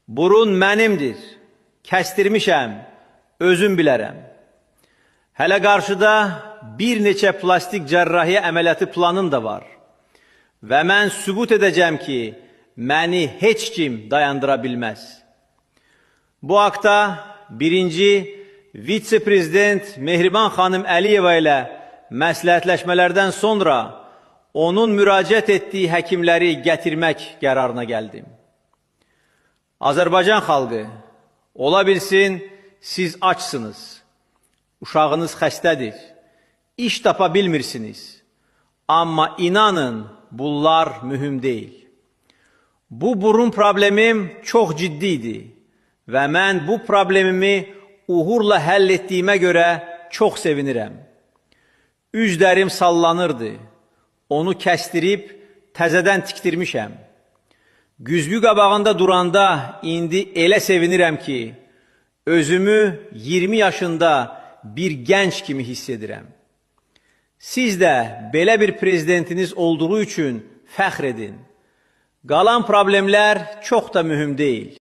Burun mənimdir, kəstirmişəm, özüm bilərəm. Hələ qarşıda bir neçə plastik cərrahiyyə əməliyyatı planım da var. Və mən sübut edəcəm ki, məni heç kim dayandıra bilməz. Bu haqda birinci vitse-prezident Mehriban xanım Əliyeva ilə məsləhətləşmələrdən sonra onun müraciət etdiyi həkimləri gətirmək qərarına gəldim. Azərbaycan xalqı, ola bilsin siz açsınız, uşağınız xəstədir, iş tapa bilmirsiniz. Amma inanın, bunlar mühüm deyil. Bu burun problemim çox ciddidir və mən bu problemimi uğurla həll etdiyimə görə çox sevinirəm. Üzdərim sallanırdı, onu kəstirib təzədən tikdirmişəm. Güzgü qabağında duranda indi elə sevinirəm ki, özümü 20 yaşında bir gənc kimi hiss edirəm. Siz də belə bir prezidentiniz olduğu üçün fəxr edin. Qalan problemlər çox da mühüm deyil.